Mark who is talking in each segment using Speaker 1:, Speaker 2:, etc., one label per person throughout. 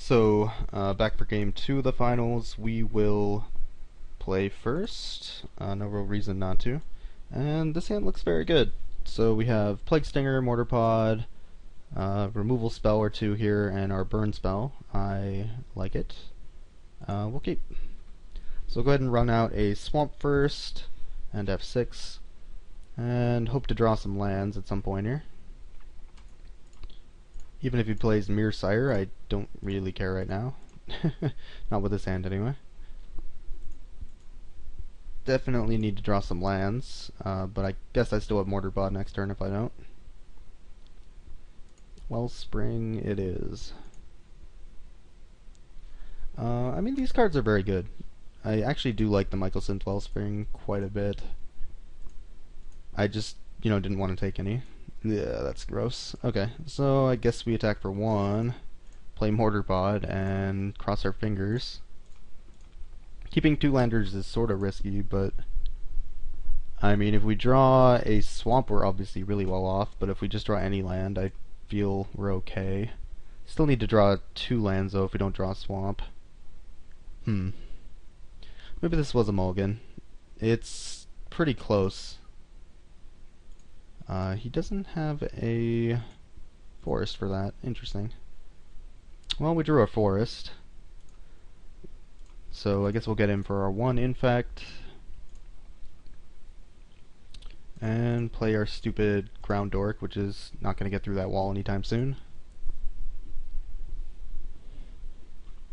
Speaker 1: So, back for game 2 of the finals. We will play first. No real reason not to. And this hand looks very good. So we have Plague Stinger, Mortar Pod, removal spell or two here, and our burn spell. I like it. We'll keep. So go ahead and run out a Swamp first, and F6, and hope to draw some lands at some point here. Even if he plays Mirror Sire, I don't really care right now. Not with this hand anyway. Definitely need to draw some lands, but I guess I still have Mortar Pod next turn if I don't. Wellspring it is. I mean, these cards are very good. I actually do like the Michael Wellspring quite a bit. I just, didn't want to take any. Yeah, that's gross. Okay, so I guess we attack for 1, play Mortar Pod, and cross our fingers. Keeping 2 landers is sort of risky, but I mean, if we draw a swamp, we're obviously really well off, but if we just draw any land, I feel we're okay. Still need to draw 2 lands, though, if we don't draw a swamp. Maybe this was a mulligan. It's pretty close. He doesn't have a forest for that. Interesting. Well, we drew a forest. So I guess we'll get in for our 1 infect. And play our stupid ground dork, which is not going to get through that wall anytime soon.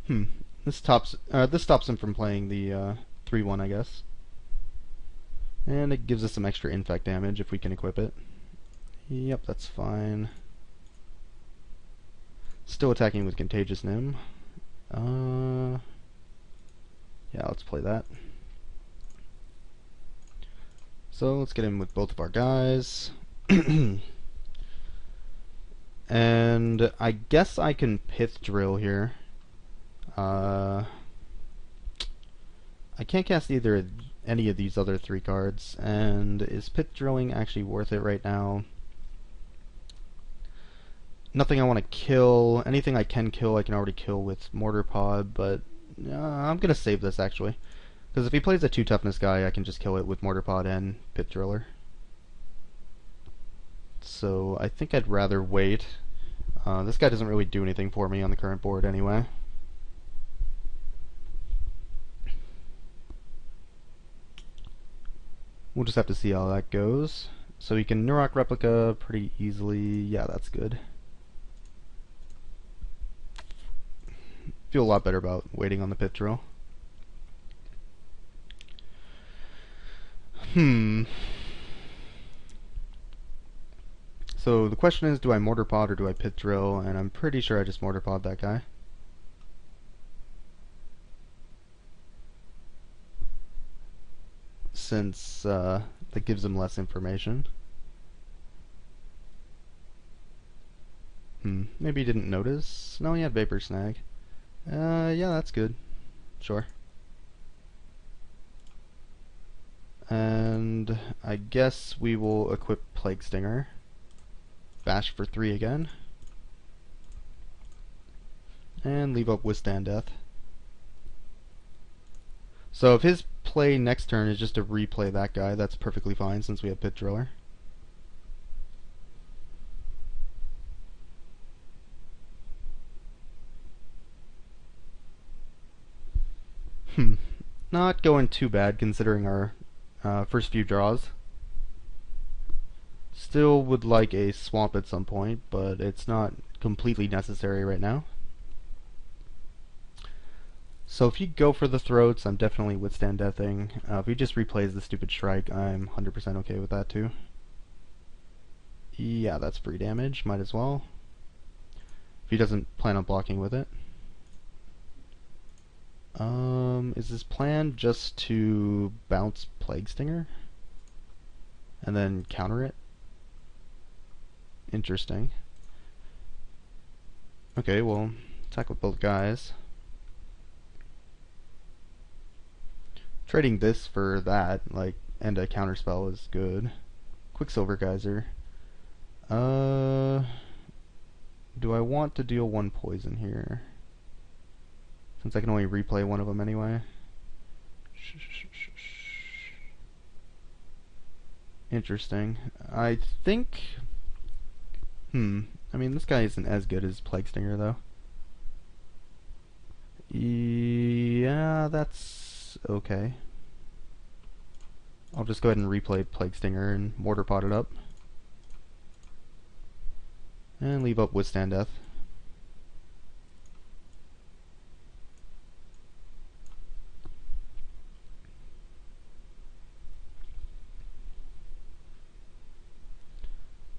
Speaker 1: This stops him from playing the 3/1, I guess. And it gives us some extra infect damage if we can equip it. Yep, that's fine. Still attacking with Contagious Nim. Yeah, let's play that. So let's get in with both of our guys. And I guess I can Pith Drill here. I can't cast any of these other 3 cards, and is Pith Drilling actually worth it right now? Nothing I want to kill. Anything I can kill, I can already kill with Mortar Pod, but I'm going to save this, actually. Because if he plays a 2 toughness guy, I can just kill it with Mortar Pod and Pith Driller. So I think I'd rather wait. This guy doesn't really do anything for me on the current board anyway. We'll just have to see how that goes. So he can Nurok Replica pretty easily. Yeah, that's good. Feel a lot better about waiting on the Pith Drill. So the question is, do I Mortar Pod or do I Pith Drill? And I'm pretty sure I just Mortar Pod that guy. Since that gives him less information. Maybe he didn't notice. No, he had Vapor Snag. Yeah, that's good. Sure. And I guess we will equip Plague Stinger. Bash for 3 again. And leave up Withstand Death. So if his play next turn is just to replay that guy, that's perfectly fine since we have Pith Driller. Not going too bad considering our first few draws. Still would like a swamp at some point, but it's not completely necessary right now. So if you go for the throats, I'm definitely Withstand Deathing. If he just replays the stupid Shrike, I'm 100% okay with that too. Yeah, that's free damage, might as well. If he doesn't plan on blocking with it. Is his plan just to bounce Plague Stinger? And then counter it? Interesting. Okay, well, attack with both guys. Trading this for that, and a counterspell is good. Quicksilver Geyser. Do I want to deal 1 poison here? since I can only replay one of them anyway. Interesting. I think... I mean, this guy isn't as good as Plague Stinger, though. Yeah, that's okay. I'll just go ahead and replay Plague Stinger and Mortar Pot it up. And leave up Withstand Death.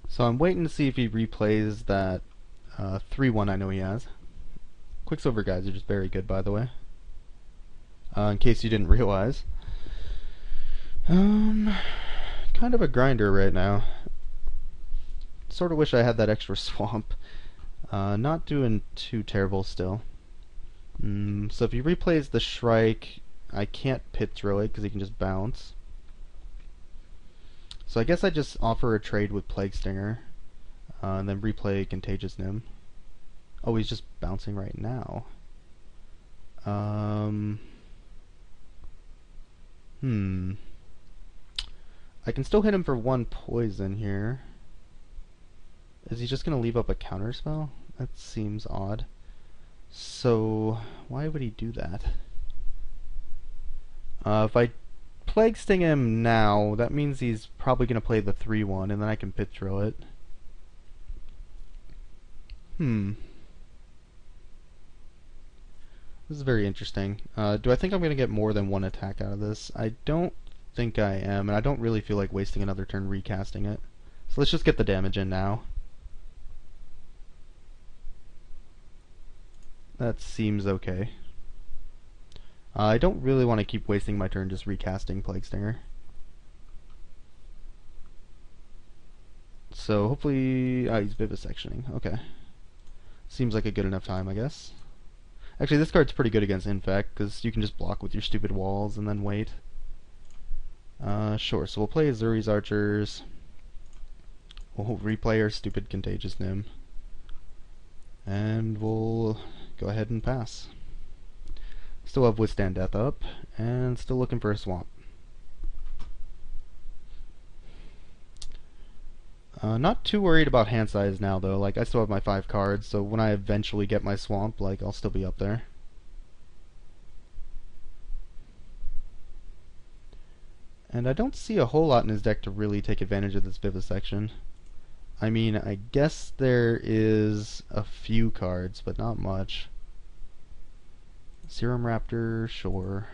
Speaker 1: So I'm waiting to see if he replays that 3-1 I know he has. Quicksilver guys are just very good, by the way. In case you didn't realize. Kind of a grinder right now. Sort of wish I had that extra swamp. Not doing too terrible still. So if he replays the Shrike, I can't pit throw it because he can just bounce. So I guess I just offer a trade with Plague Stinger, and then replay Contagious Nim. Oh, he's just bouncing right now. I can still hit him for 1 poison here. Is he just gonna leave up a counterspell? That seems odd. So why would he do that? If I Plague Sting him now, that means he's probably gonna play the 3-1, and then I can pit throw it. This is very interesting. Do I think I'm gonna get more than 1 attack out of this? I don't think I am, and I don't really feel like wasting another turn recasting it. So let's just get the damage in now. That seems okay. I don't really want to keep wasting my turn just recasting Plague Stinger. So hopefully... he's Vivisectioning. Okay. Seems like a good enough time, I guess. Actually, this card's pretty good against Infect, because you can just block with your stupid walls and then wait. Sure, so we'll play Azuri's Archers. We'll replay our stupid Contagious Nim. And we'll go ahead and pass. Still have Withstand Death up, and still looking for a swamp. Not too worried about hand size now, though. Like, I still have my 5 cards, so when I eventually get my swamp, like, I'll still be up there. And I don't see a whole lot in his deck to really take advantage of this Vivisection. I mean, I guess there is a few cards, but not much. Serum Raptor, sure.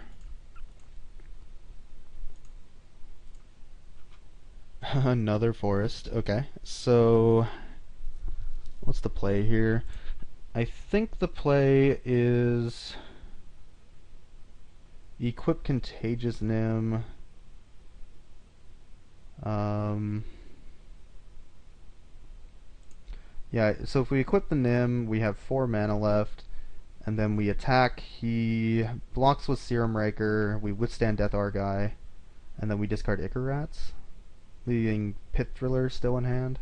Speaker 1: Another forest. Okay, so what's the play here? I think the play is equip Contagious Nim. Yeah, so if we equip the Nim, we have 4 mana left, and then we attack. He blocks with Serum Raker, we Withstand Death our guy, and then we discard Ichor Rats, leaving Pit Thriller still in hand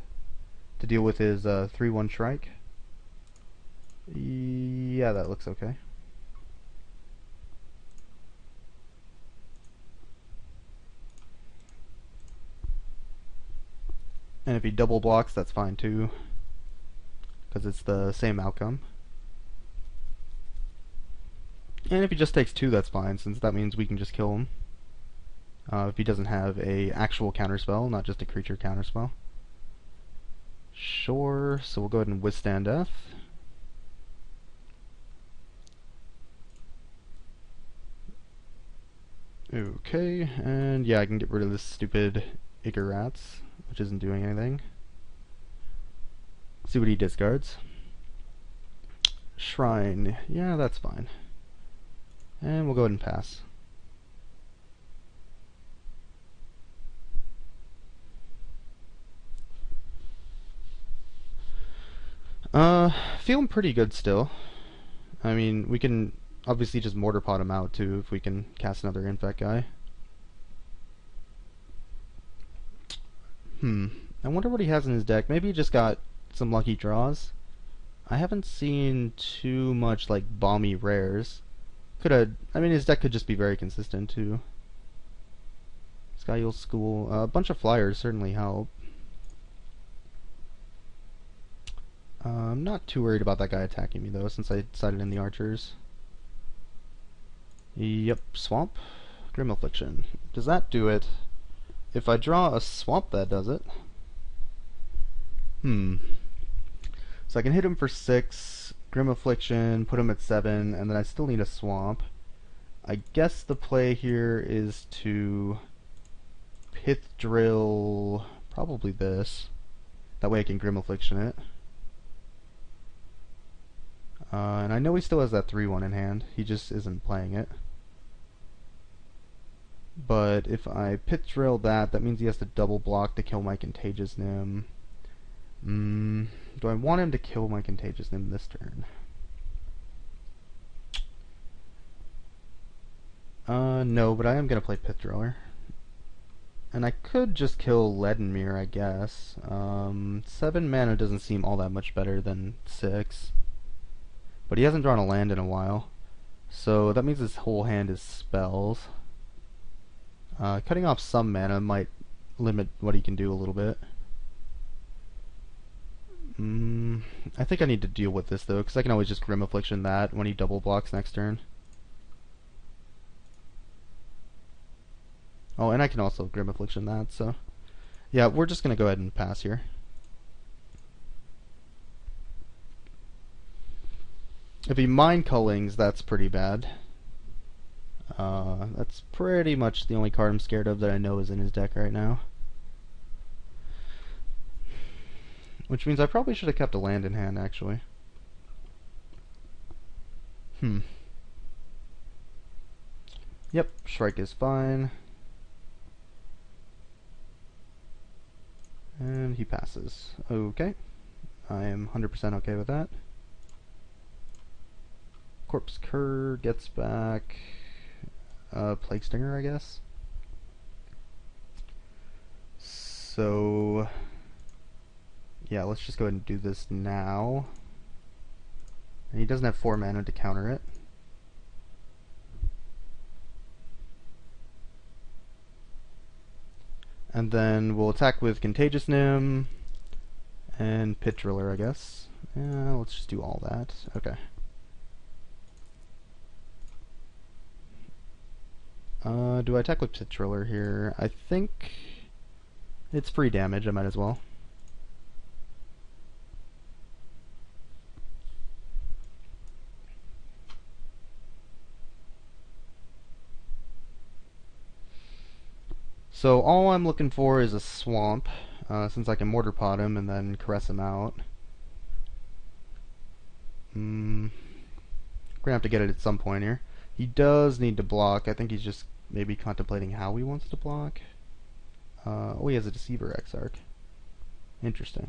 Speaker 1: to deal with his 3-1 Shrike. Yeah, that looks okay. And if he double blocks, that's fine too, because it's the same outcome. And if he just takes 2, that's fine, since that means we can just kill him. If he doesn't have a actual counterspell, not just a creature counterspell. Sure, so we'll go ahead and Withstand Death. Okay, and yeah, I can get rid of this stupid Ichor Rats, which isn't doing anything. See what he discards. Shrine, yeah, that's fine. And we'll go ahead and pass. Feeling pretty good still. I mean, we can obviously just Mortar Pot him out too if we can cast another Infect guy. I wonder what he has in his deck. Maybe he just got some lucky draws. I haven't seen too much like balmy rares. Could have. I mean, his deck could just be very consistent too. Sky Eagle School. A bunch of flyers certainly help. I'm not too worried about that guy attacking me though, since I decided in the archers. Yep, Swamp. Grim Affliction. Does that do it? If I draw a Swamp, that does it. So I can hit him for 6, Grim Affliction, put him at 7, and then I still need a Swamp. I guess the play here is to Pith Drill probably this. That way I can Grim Affliction it. And I know he still has that 3/1 in hand. He just isn't playing it. But if I Pith Drill that, that means he has to double block to kill my Contagious Nim. Do I want him to kill my Contagious Nim this turn? No, but I am going to play Pith Driller. And I could just kill Leadenmere, I guess. 7 mana doesn't seem all that much better than 6. But he hasn't drawn a land in a while. So that means his whole hand is spells. Cutting off some mana might limit what he can do a little bit. I think I need to deal with this though, because I can always just Grim Affliction that when he double blocks next turn. Oh, and I can also Grim Affliction that, so... Yeah, we're just going to go ahead and pass here. If he Mind Cullings, that's pretty bad. That's pretty much the only card I'm scared of that I know is in his deck right now. Which means I probably should have kept a land in hand, actually. Yep, Shrike is fine. And he passes. Okay. I am 100% okay with that. Corpse Cur gets back... Plague Stinger, I guess. So... yeah, let's just go ahead and do this now. And he doesn't have 4 mana to counter it. And then we'll attack with Contagious Nim and Pit Driller, I guess. Yeah, let's just do all that. Okay. Do I attack with Pit Driller here? I think it's free damage, I might as well. So all I'm looking for is a Swamp, since I can Mortar Pot him and then Caress him out. Gonna have to get it at some point here. He does need to block. I think he's just maybe contemplating how he wants to block. Oh, he has a Deceiver Exarch. Interesting.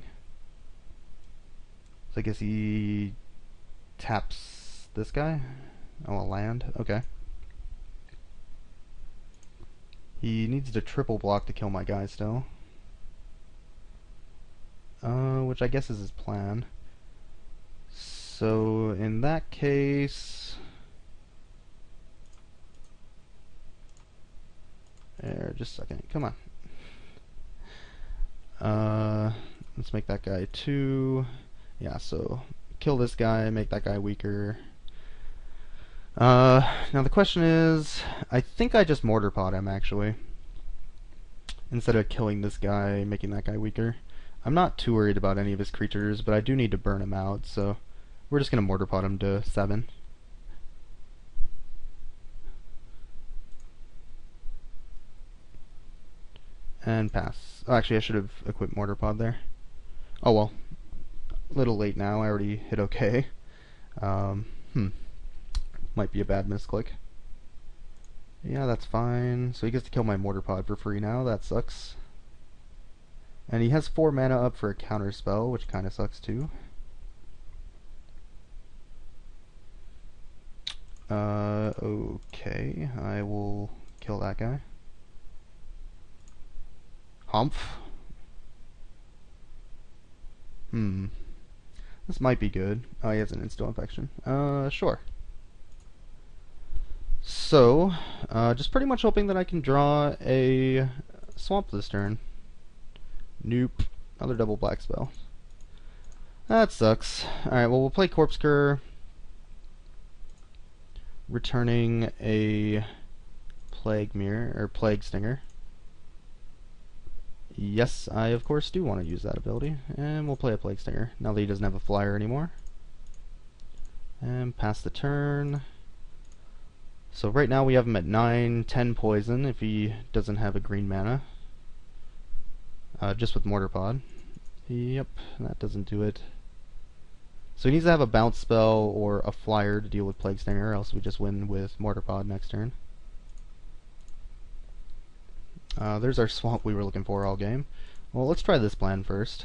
Speaker 1: So I guess he taps this guy? Oh, a land? Okay. He needs to triple block to kill my guy still. Which I guess is his plan. So, in that case... just a second, come on. Let's make that guy 2. Yeah, so kill this guy, make that guy weaker. Now the question is, I think I just Mortar Pot him actually, instead of killing this guy, making that guy weaker. I'm not too worried about any of his creatures, but I do need to burn him out, so we're just gonna Mortar Pot him to 7. And pass. Oh, actually, I should have equipped Mortar Pod there. Oh well. A little late now. I already hit OK. Might be a bad misclick. Yeah, that's fine. So he gets to kill my Mortar Pod for free now. That sucks. And he has 4 mana up for a counter spell, which kind of sucks too. Okay. I will kill that guy. Humph. This might be good. Oh, he has an Insta Infection. Sure. So, just pretty much hoping that I can draw a swamp this turn. Nope. Another double black spell. That sucks. Alright, well, we'll play Corpse Cur, returning a Plague Mirror, or Plague Stinger. Yes, I of course do want to use that ability, and we'll play a Plague Stinger, now that he doesn't have a flyer anymore. And pass the turn. So right now we have him at 9, 10 poison if he doesn't have a green mana. Just with Mortar Pod. Yep, that doesn't do it. So he needs to have a bounce spell or a flyer to deal with Plague Stinger, or else we just win with Mortar Pod next turn. There's our swamp we were looking for all game. Well, let's try this plan first.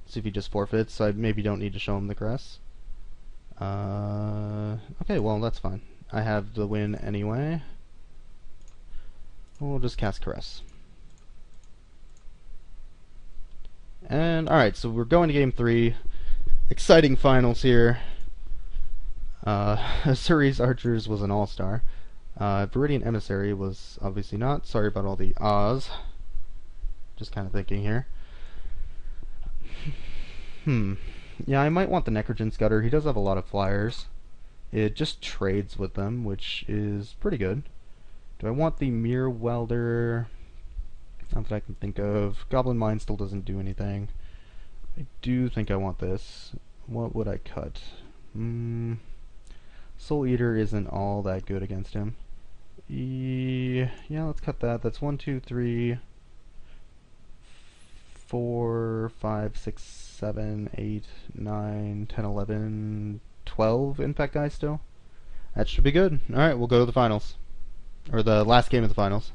Speaker 1: See if he just forfeits, so I maybe don't need to show him the Caress. Okay, well, that's fine. I have the win anyway. We'll just cast Caress. And, alright, so we're going to game 3. Exciting finals here. Suri's Archers was an all-star. Viridian Emissary was obviously not. Sorry about all the ahs. Just kind of thinking here. Yeah, I might want the Necrogen Scudder. He does have a lot of flyers. It just trades with them, which is pretty good. Do I want the Mirror Welder? Not that I can think of. Goblin Mine still doesn't do anything. I do think I want this. What would I cut? Soul Eater isn't all that good against him. Yeah, let's cut that. That's 1, 2, 3, 4, 5, 6, 7, 8, 9, 10, 11, 12 Impact Guys still. That should be good. Alright, we'll go to the finals. Or the last game of the finals.